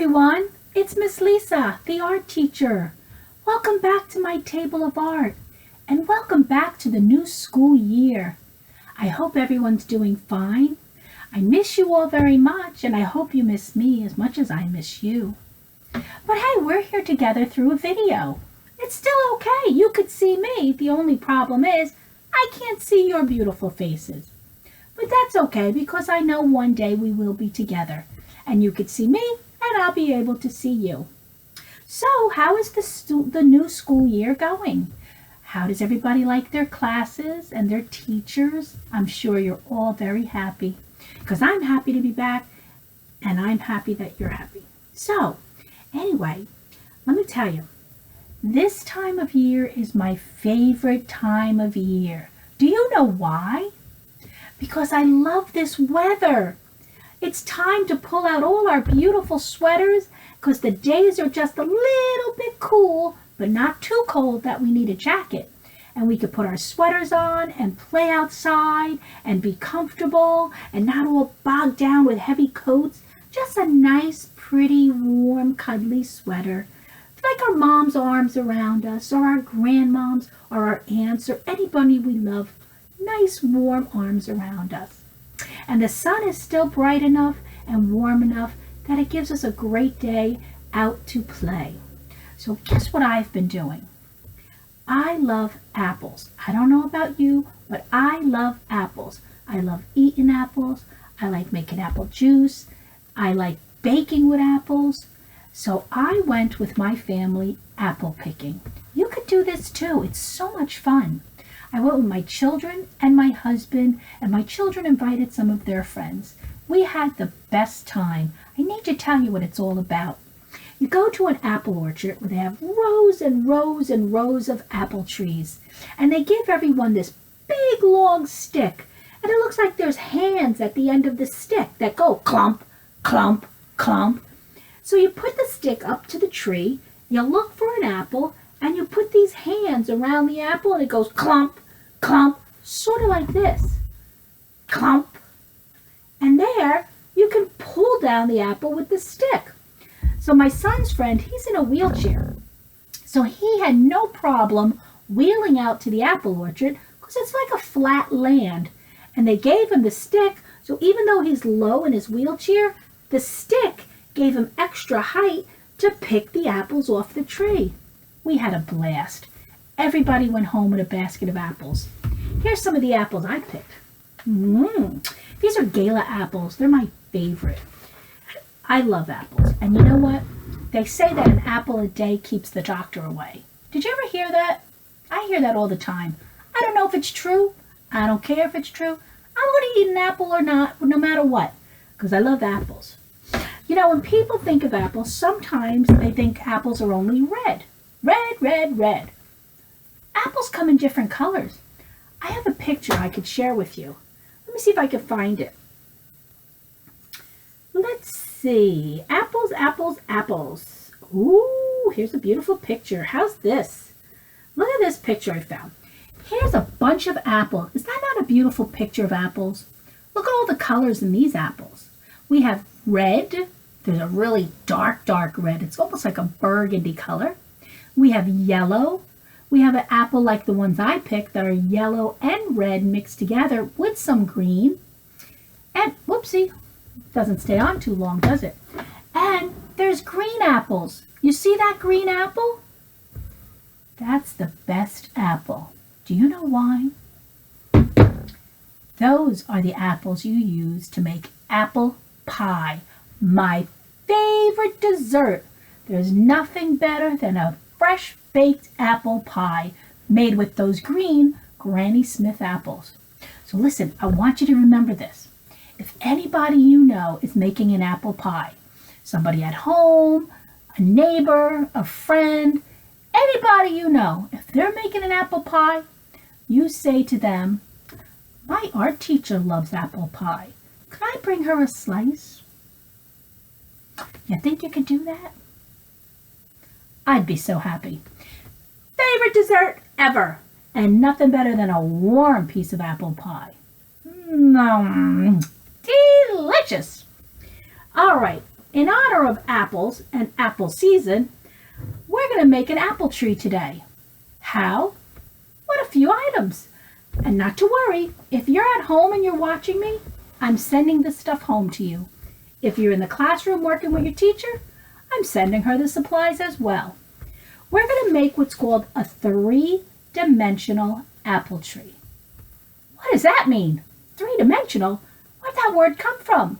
everyone, it's Miss Lisa, the art teacher. Welcome back to my table of art and welcome back to the new school year. I hope everyone's doing fine. I miss you all very much and I hope you miss me as much as I miss you. But hey, we're here together through a video. It's still okay, you could see me. The only problem is I can't see your beautiful faces. But that's okay because I know one day we will be together and you could see me and I'll be able to see you. So how is the new school year going? How does everybody like their classes and their teachers? I'm sure you're all very happy because I'm happy to be back and I'm happy that you're happy. So anyway, let me tell you, this time of year is my favorite time of year. Do you know why? Because I love this weather. It's time to pull out all our beautiful sweaters because the days are just a little bit cool, but not too cold that we need a jacket. And we could put our sweaters on and play outside and be comfortable and not all bogged down with heavy coats. Just a nice, pretty, warm, cuddly sweater. Like our mom's arms around us or our grandmoms or our aunts or anybody we love. Nice, warm arms around us. And the sun is still bright enough and warm enough that it gives us a great day out to play. So guess what I've been doing? I love apples. I don't know about you, but I love apples. I love eating apples. I like making apple juice. I like baking with apples. So I went with my family apple picking. You could do this too. It's so much fun. I went with my children and my husband, and my children invited some of their friends. We had the best time. I need to tell you what it's all about. You go to an apple orchard where they have rows and rows and rows of apple trees, and they give everyone this big long stick, and it looks like there's hands at the end of the stick that go clump, clump, clump. So you put the stick up to the tree, you look for an apple, and you put these hands around the apple and it goes clump, clump, sort of like this. Clump. And there you can pull down the apple with the stick. So my son's friend, he's in a wheelchair. So he had no problem wheeling out to the apple orchard because it's like a flat land. And they gave him the stick, so even though he's low in his wheelchair, the stick gave him extra height to pick the apples off the tree. We had a blast. Everybody went home with a basket of apples. Here's some of the apples I picked. These are Gala apples. They're my favorite. I love apples. And you know what? They say that an apple a day keeps the doctor away. Did you ever hear that? I hear that all the time. I don't know if it's true. I don't care if it's true. I'm going to eat an apple or not, no matter what, because I love apples. You know, when people think of apples, sometimes they think apples are only red. Red, red, red. Apples come in different colors. I have a picture I could share with you. Let me see if I can find it. Let's see. Apples, apples, apples. Ooh, here's a beautiful picture. How's this? Look at this picture I found. Here's a bunch of apples. Is that not a beautiful picture of apples? Look at all the colors in these apples. We have red. There's a really dark, dark red. It's almost like a burgundy color. We have yellow. We have an apple like the ones I picked that are yellow and red mixed together with some green. And whoopsie, doesn't stay on too long, does it? And there's green apples. You see that green apple? That's the best apple. Do you know why? Those are the apples you use to make apple pie. My favorite dessert. There's nothing better than a fresh baked apple pie made with those green Granny Smith apples. So listen, I want you to remember this. If anybody you know is making an apple pie, somebody at home, a neighbor, a friend, anybody you know, if they're making an apple pie, you say to them, my art teacher loves apple pie. Could I bring her a slice? You think you could do that? I'd be so happy. Favorite dessert ever, and nothing better than a warm piece of apple pie. Delicious. All right, In honor of apples and apple season, we're going to make an apple tree today. How? With a few items. And not to worry, if you're at home and you're watching me, I'm sending this stuff home to you. If you're in the classroom working with your teacher, I'm sending her the supplies as well. We're going to make what's called a three-dimensional apple tree. What does that mean? Three-dimensional? Where'd that word come from?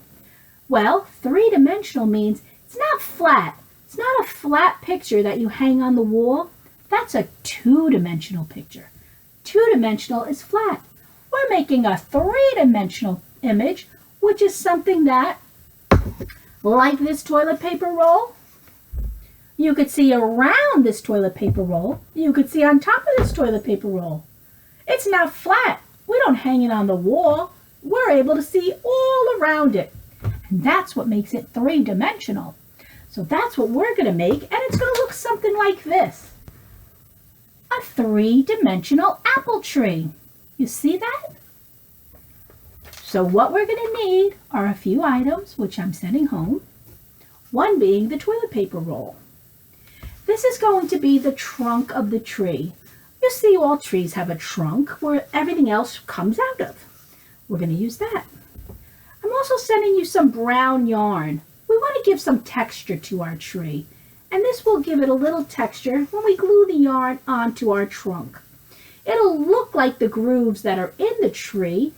Well, three-dimensional means it's not flat. It's not a flat picture that you hang on the wall. That's a two-dimensional picture. Two-dimensional is flat. We're making a three-dimensional image, which is something that, like this toilet paper roll, you could see around this toilet paper roll. You could see on top of this toilet paper roll. It's not flat. We don't hang it on the wall. We're able to see all around it. And that's what makes it three-dimensional. So that's what we're going to make, and it's going to look something like this. A three-dimensional apple tree. You see that? So what we're going to need are a few items, which I'm sending home. One being the toilet paper roll. This is going to be the trunk of the tree. You see all trees have a trunk where everything else comes out of. We're going to use that. I'm also sending you some brown yarn. We want to give some texture to our tree. And this will give it a little texture when we glue the yarn onto our trunk. It'll look like the grooves that are in the tree,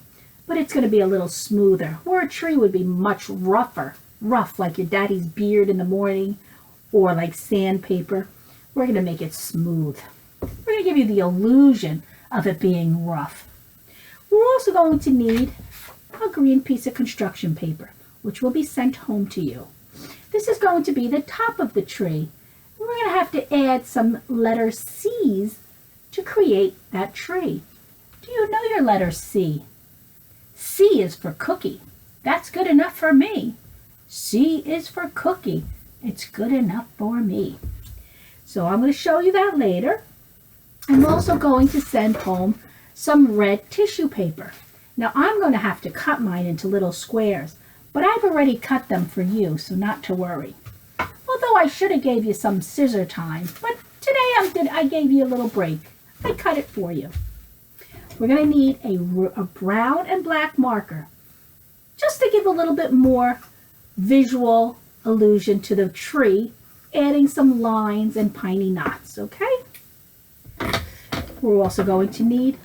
but it's going to be a little smoother, where a tree would be much rougher. Rough like your daddy's beard in the morning, or like sandpaper. We're going to make it smooth. We're going to give you the illusion of it being rough. We're also going to need a green piece of construction paper, which will be sent home to you. This is going to be the top of the tree. We're going to have to add some letter C's to create that tree. Do you know your letter C? C is for cookie. That's good enough for me. C is for cookie. It's good enough for me. So I'm going to show you that later. I'm also going to send home some red tissue paper. Now I'm going to have to cut mine into little squares, but I've already cut them for you, so not to worry. Although I should have gave you some scissor time, but today I gave you a little break. I cut it for you. We're going to need a brown and black marker, just to give a little bit more visual illusion to the tree, adding some lines and piney knots, okay? We're also going to need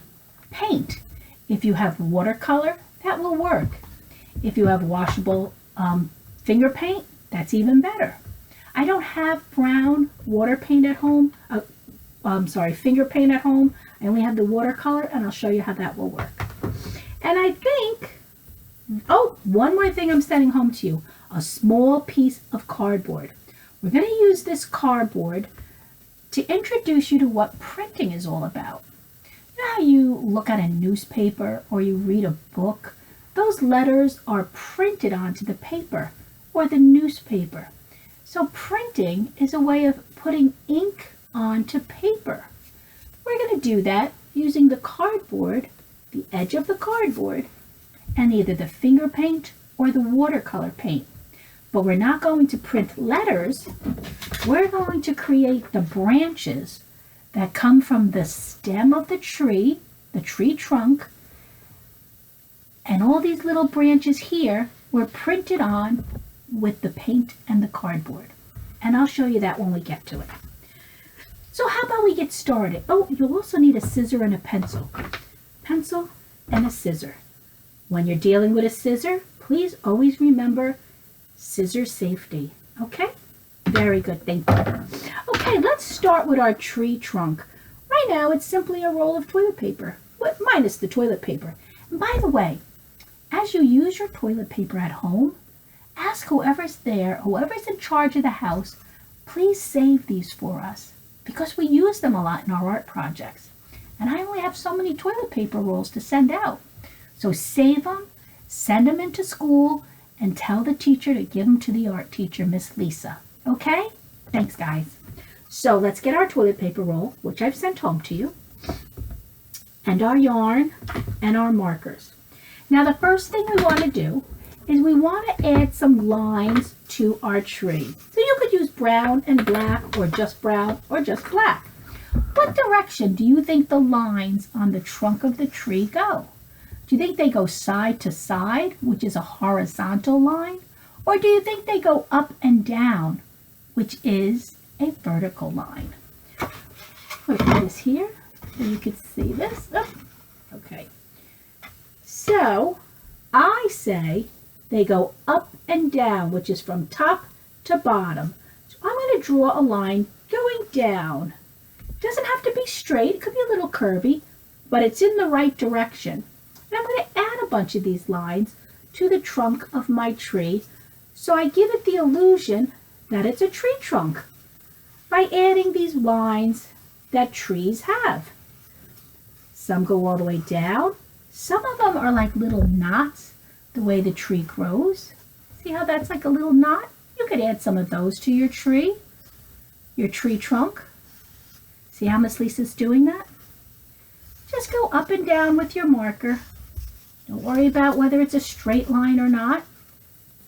paint. If you have watercolor, that will work. If you have washable finger paint, that's even better. I don't have brown water paint at home. Finger paint at home. I only have the watercolor, and I'll show you how that will work. And I think, one more thing I'm sending home to you, a small piece of cardboard. We're going to use this cardboard to introduce you to what printing is all about. You know how you look at a newspaper or you read a book? Those letters are printed onto the paper or the newspaper. So printing is a way of putting ink onto paper. We're going to do that using the cardboard, the edge of the cardboard, and either the finger paint or the watercolor paint. But we're not going to print letters. We're going to create the branches that come from the stem of the tree trunk, and all these little branches here were printed on with the paint and the cardboard. And I'll show you that when we get to it. So how about we get started? Oh, you'll also need a scissor and a pencil. Pencil and a scissor. When you're dealing with a scissor, please always remember scissor safety. Okay? Very good, thank you. Okay, let's start with our tree trunk. Right now, it's simply a roll of toilet paper, minus the toilet paper. And by the way, as you use your toilet paper at home, ask whoever's there, whoever's in charge of the house, please save these for us, because we use them a lot in our art projects. And I only have so many toilet paper rolls to send out. So save them, send them into school, and tell the teacher to give them to the art teacher, Miss Lisa. Okay? Thanks, guys. So let's get our toilet paper roll, which I've sent home to you, and our yarn and our markers. Now, the first thing we want to do is we want to add some lines onto our tree. So you could use brown and black, or just brown or just black. What direction do you think the lines on the trunk of the tree go? Do you think they go side to side, which is a horizontal line? Or do you think they go up and down, which is a vertical line? Put this here so you can see this. Oh, okay. So I say they go up and down, which is from top to bottom. So I'm going to draw a line going down. It doesn't have to be straight. It could be a little curvy, but it's in the right direction. And I'm going to add a bunch of these lines to the trunk of my tree, so I give it the illusion that it's a tree trunk by adding these lines that trees have. Some go all the way down. Some of them are like little knots, the way the tree grows. See how that's like a little knot? You could add some of those to your tree trunk. See how Miss Lisa's doing that? Just go up and down with your marker. Don't worry about whether it's a straight line or not,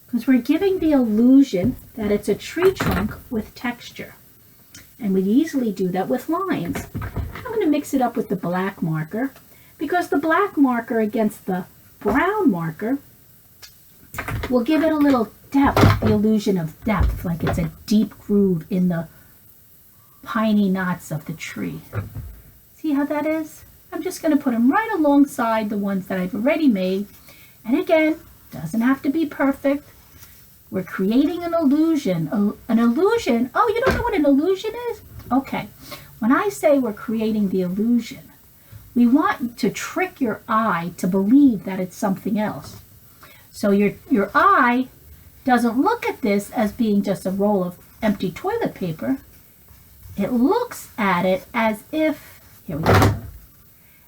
because we're giving the illusion that it's a tree trunk with texture. And we easily do that with lines. I'm going to mix it up with the black marker, because the black marker against the brown marker will give it a little depth, the illusion of depth, like it's a deep groove in the piney knots of the tree. See how that is? I'm just going to put them right alongside the ones that I've already made. And again, doesn't have to be perfect. We're creating an illusion. An illusion, oh, you don't know what an illusion is? Okay, when I say we're creating the illusion, we want to trick your eye to believe that it's something else. So your eye doesn't look at this as being just a roll of empty toilet paper. It looks at it as if, here we go,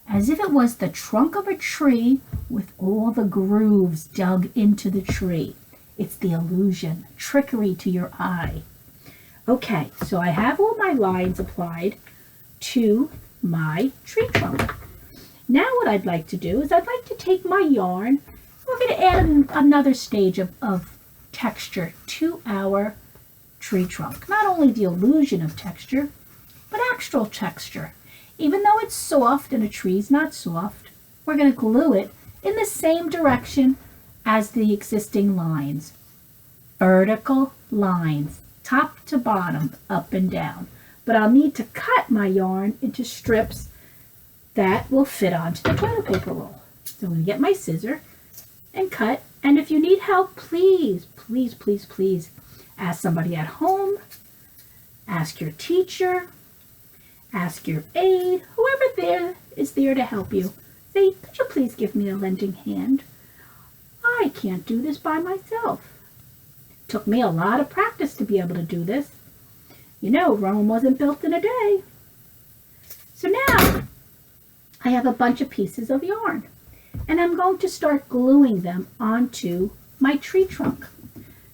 as if it was the trunk of a tree with all the grooves dug into the tree. It's the illusion, trickery to your eye. Okay, so I have all my lines applied to my tree trunk. Now what I'd like to do is I'd like to take my yarn. We're going to add another stage of texture to our tree trunk. Not only the illusion of texture, but actual texture. Even though it's soft and a tree's not soft, we're going to glue it in the same direction as the existing lines. Vertical lines, top to bottom, up and down. But I'll need to cut my yarn into strips that will fit onto the toilet paper roll. So I'm going to get my scissor and cut. And if you need help, please, please, please, please ask somebody at home, ask your teacher, ask your aide, whoever there is there to help you. Say, could you please give me a lending hand? I can't do this by myself. It took me a lot of practice to be able to do this. You know, Rome wasn't built in a day. So now I have a bunch of pieces of yarn, and I'm going to start gluing them onto my tree trunk.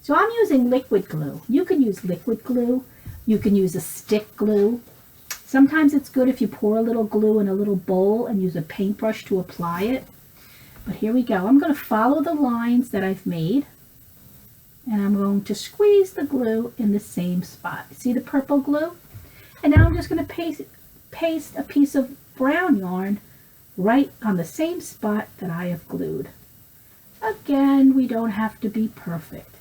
So I'm using liquid glue. You can use liquid glue. You can use a stick glue. Sometimes it's good if you pour a little glue in a little bowl and use a paintbrush to apply it. But here we go. I'm going to follow the lines that I've made, and I'm going to squeeze the glue in the same spot. See the purple glue? And now I'm just going to paste a piece of brown yarn right on the same spot that I have glued. Again, we don't have to be perfect.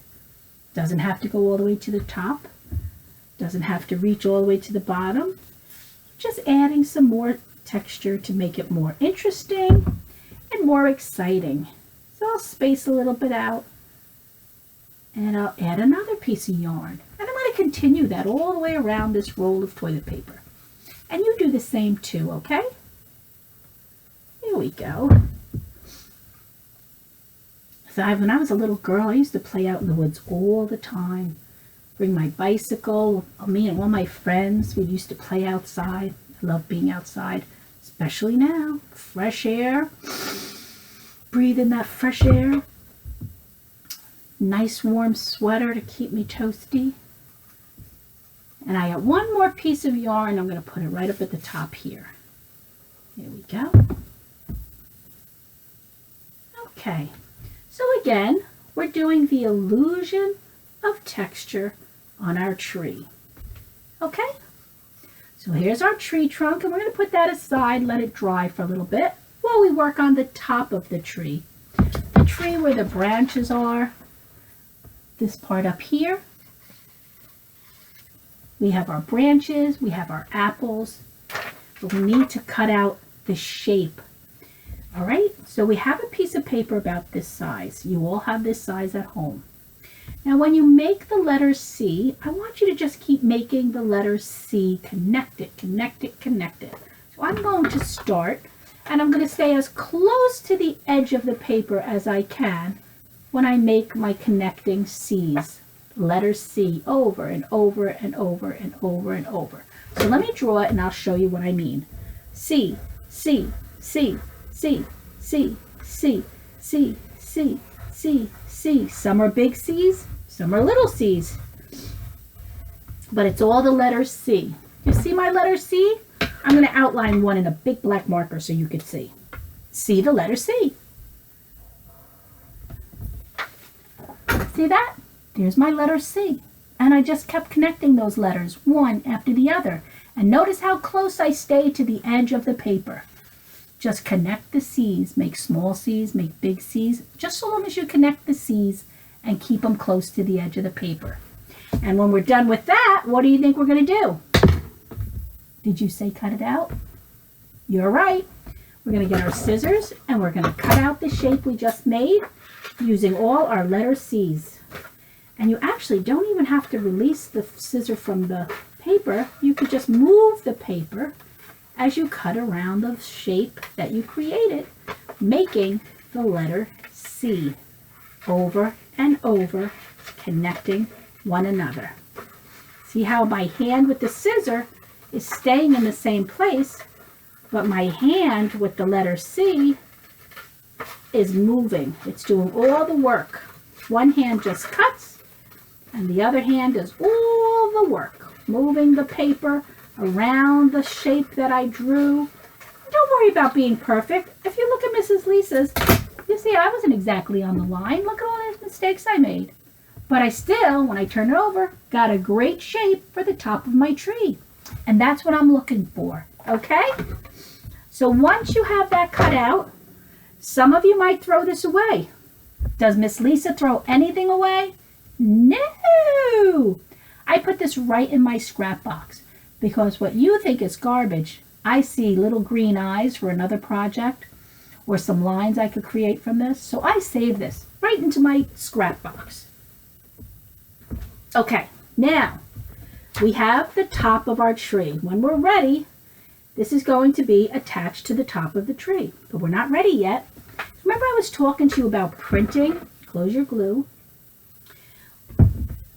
Doesn't have to go all the way to the top. Doesn't have to reach all the way to the bottom. Just adding some more texture to make it more interesting and more exciting. So I'll space a little bit out, and I'll add another piece of yarn. And I'm going to continue that all the way around this roll of toilet paper. And you do the same too, okay? Here we go. So when I was a little girl, I used to play out in the woods all the time. Bring my bicycle, me and all my friends, we used to play outside. I love being outside, especially now. Fresh air, breathe in that fresh air. Nice warm sweater to keep me toasty. And I got one more piece of yarn. I'm going to put it right up at the top here. There we go. Okay, so again, we're doing the illusion of texture on our tree. Okay? So here's our tree trunk, and we're going to put that aside, let it dry for a little bit while we work on the top of the tree. The tree where the branches are, this part up here. We have our branches, we have our apples, but we need to cut out the shape. All right, so we have a piece of paper about this size. You all have this size at home. Now when you make the letter C, I want you to just keep making the letter C connected, connected, connected. So I'm going to start, and I'm going to stay as close to the edge of the paper as I can when I make my connecting C's. Letter C over and over and over and over and over. So let me draw it and I'll show you what I mean. C, C, C, C, C, C, C, C, C, C. Some are big C's, some are little C's. But it's all the letter C. You see my letter C? I'm going to outline one in a big black marker so you can see. See the letter C. See that? There's my letter C. And I just kept connecting those letters one after the other. And notice how close I stay to the edge of the paper. Just connect the C's, make small C's, make big C's, just so long as you connect the C's and keep them close to the edge of the paper. And when we're done with that, what do you think we're going to do? Did you say cut it out? You're right. We're going to get our scissors and we're going to cut out the shape we just made using all our letter C's. And you actually don't even have to release the scissor from the paper. You could just move the paper as you cut around the shape that you created, making the letter C over and over, connecting one another. See how my hand with the scissor is staying in the same place, but my hand with the letter C is moving. It's doing all the work. One hand just cuts, and the other hand does all the work, moving the paper around the shape that I drew. Don't worry about being perfect. If you look at Mrs. Lisa's, you see I wasn't exactly on the line. Look at all those mistakes I made. But I still, when I turn it over, got a great shape for the top of my tree. And that's what I'm looking for, okay? So once you have that cut out, some of you might throw this away. Does Miss Lisa throw anything away? No! I put this right in my scrap box because what you think is garbage, I see little green eyes for another project or some lines I could create from this. So I save this right into my scrap box. Okay, now we have the top of our tree. When we're ready, this is going to be attached to the top of the tree, but we're not ready yet. Remember I was talking to you about printing? Close your glue.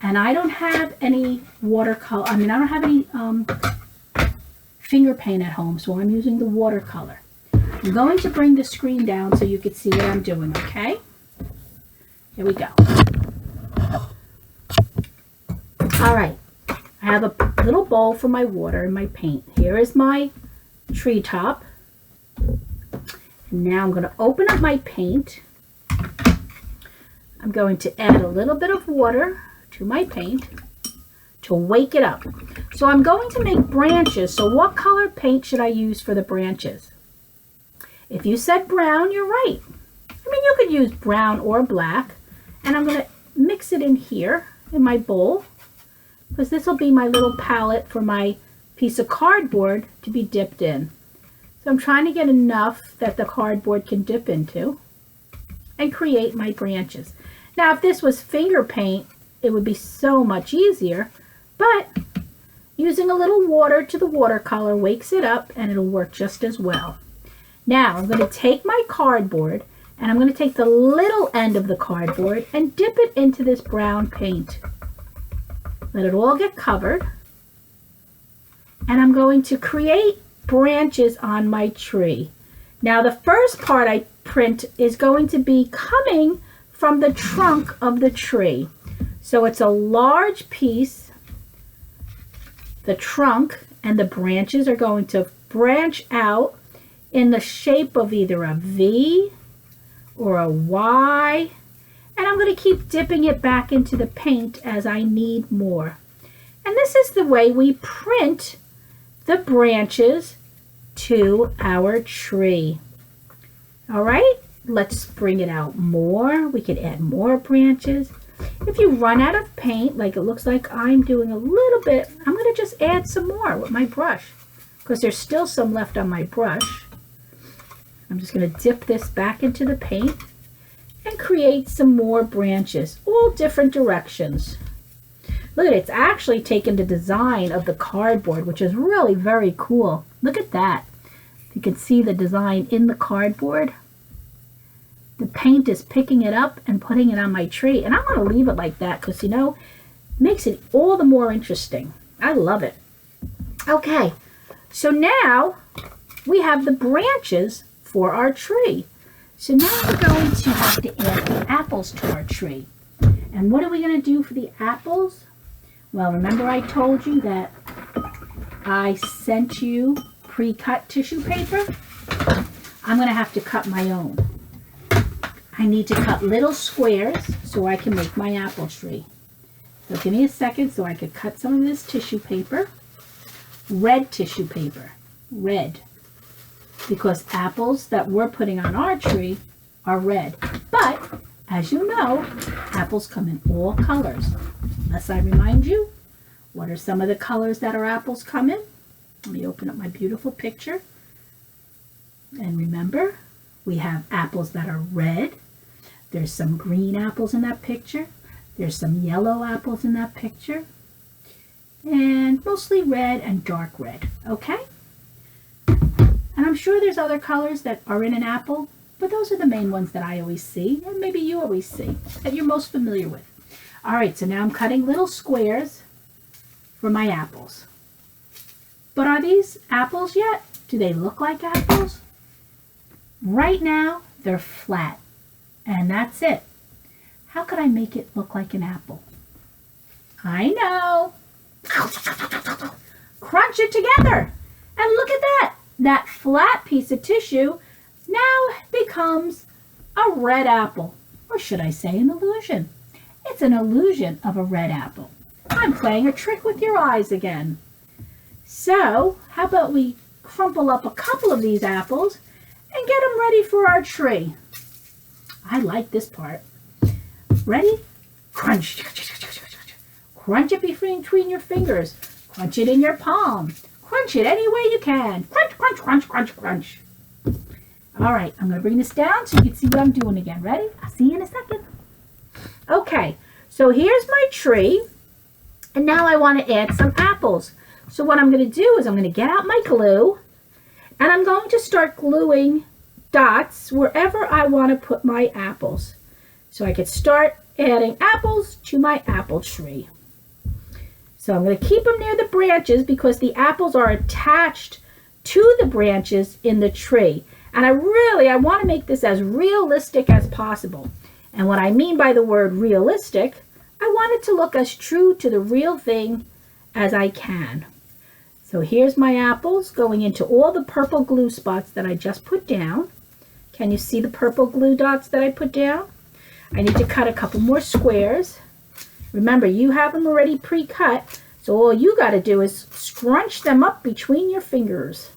And I don't have any watercolor, I don't have any finger paint at home, so I'm using the watercolor. I'm going to bring the screen down so you can see what I'm doing, okay? Here we go. All right, I have a little bowl for my water and my paint. Here is my tree top. And now I'm going to open up my paint. I'm going to add a little bit of water to my paint to wake it up. So I'm going to make branches. So what color paint should I use for the branches? If you said brown, you're right. You could use brown or black. And I'm going to mix it in here in my bowl, because this will be my little palette for my piece of cardboard to be dipped in. So I'm trying to get enough that the cardboard can dip into and create my branches. Now if this was finger paint, it would be so much easier, but using a little water to the watercolor wakes it up and it'll work just as well. Now I'm going to take my cardboard and I'm going to take the little end of the cardboard and dip it into this brown paint. Let it all get covered. And I'm going to create branches on my tree. Now the first part I print is going to be coming from the trunk of the tree. So it's a large piece, the trunk, and the branches are going to branch out in the shape of either a V or a Y. And I'm going to keep dipping it back into the paint as I need more. And this is the way we print the branches to our tree. All right, let's bring it out more. We could add more branches. If you run out of paint, like it looks like I'm doing a little bit, I'm going to just add some more with my brush because there's still some left on my brush. I'm just going to dip this back into the paint and create some more branches, all different directions. Look at it, it's actually taken the design of the cardboard, which is really very cool. Look at that. You can see the design in the cardboard. The paint is picking it up and putting it on my tree. And I'm going to leave it like that because, you know, it makes it all the more interesting. I love it. Okay, so now we have the branches for our tree. So now we're going to have to add the apples to our tree. And what are we going to do for the apples? Well, remember I told you that I sent you pre-cut tissue paper? I'm going to have to cut my own. I need to cut little squares so I can make my apple tree. So give me a second so I could cut some of this tissue paper. Red tissue paper. Red. Because apples that we're putting on our tree are red. But, as you know, apples come in all colors. Unless I remind you, what are some of the colors that our apples come in? Let me open up my beautiful picture. And remember, we have apples that are red. There's some green apples in that picture. There's some yellow apples in that picture. And mostly red and dark red, okay? And I'm sure there's other colors that are in an apple, but those are the main ones that I always see, and maybe you always see, that you're most familiar with. All right, so now I'm cutting little squares for my apples. But are these apples yet? Do they look like apples? Right now, they're flat, and that's it. How could I make it look like an apple? I know. Crunch it together, and look at that. That flat piece of tissue now becomes a red apple, or should I say an illusion? It's an illusion of a red apple. I'm playing a trick with your eyes again. So, how about we crumple up a couple of these apples and get them ready for our tree? I like this part. Ready? Crunch. Crunch it between your fingers. Crunch it in your palm. Crunch it any way you can. Crunch, crunch, crunch, crunch, crunch. All right, I'm going to bring this down so you can see what I'm doing again. Ready? I'll see you in a second. Okay, so here's my tree. And now I want to add some apples. So what I'm going to do is I'm going to get out my glue. And I'm going to start gluing dots wherever I want to put my apples. So I could start adding apples to my apple tree. So I'm going to keep them near the branches because the apples are attached to the branches in the tree. And I want to make this as realistic as possible. And what I mean by the word realistic, I want it to look as true to the real thing as I can. So here's my apples going into all the purple glue spots that I just put down. Can you see the purple glue dots that I put down? I need to cut a couple more squares. Remember, you have them already pre-cut, so all you got to do is scrunch them up between your fingers.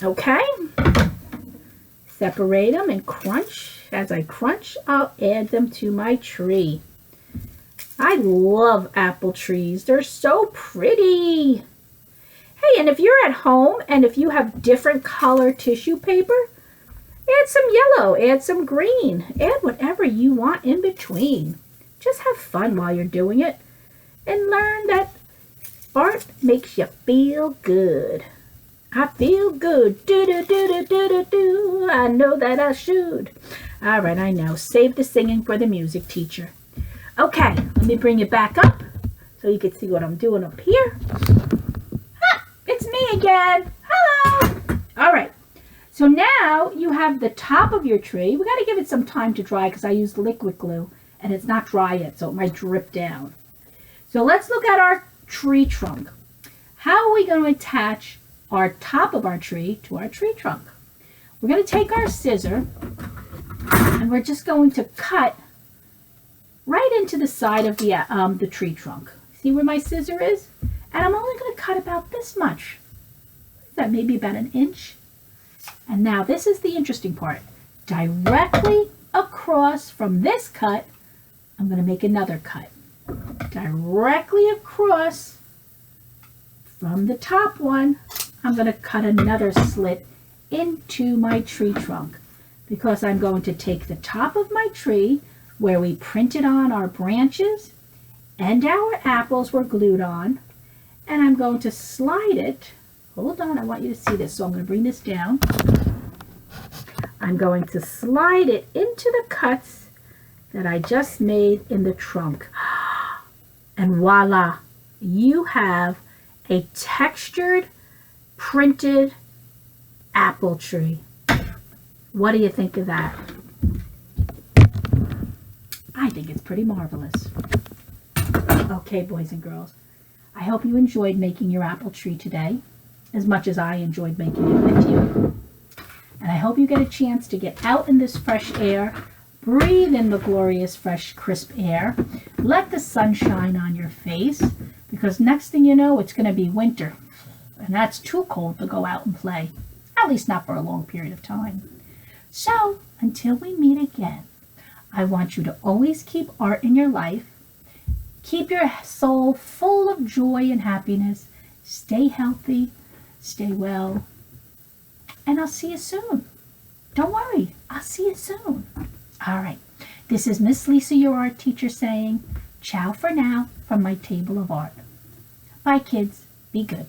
Okay? Separate them and crunch. As I crunch, I'll add them to my tree. I love apple trees. They're so pretty. Hey, and if you're at home and if you have different color tissue paper, add some yellow, add some green, add whatever you want in between. Just have fun while you're doing it and learn that art makes you feel good. I feel good. Do-do-do-do-do-do-do. I know that I should. All right, I know. Save the singing for the music teacher. Okay, let me bring it back up so you can see what I'm doing up here. Ha! It's me again. Hello. All right. So now you have the top of your tree. We got to give it some time to dry because I used liquid glue and it's not dry yet, so it might drip down. So let's look at our tree trunk. How are we going to attach our top of our tree to our tree trunk? We're going to take our scissor and we're just going to cut right into the side of the tree trunk. See where my scissor is? And I'm only going to cut about this much. That maybe about an inch. And now this is the interesting part. Directly across from this cut, I'm going to make another cut. Directly across from the top one, I'm going to cut another slit into my tree trunk, because I'm going to take the top of my tree where we printed on our branches and our apples were glued on, and I'm going to slide it. Hold on, I want you to see this, so I'm going to bring this down. I'm going to slide it into the cuts that I just made in the trunk. And voila, you have a textured, printed apple tree. What do you think of that? I think it's pretty marvelous. Okay, boys and girls, I hope you enjoyed making your apple tree today as much as I enjoyed making it with you. And I hope you get a chance to get out in this fresh air, breathe in the glorious, fresh, crisp air, let the sun shine on your face, because next thing you know, it's going to be winter. And that's too cold to go out and play, at least not for a long period of time. So, until we meet again, I want you to always keep art in your life. Keep your soul full of joy and happiness. Stay healthy, stay well, and I'll see you soon. Don't worry, I'll see you soon. All right, this is Miss Lisa, your art teacher, saying ciao for now from my table of art. Bye, kids. Be good.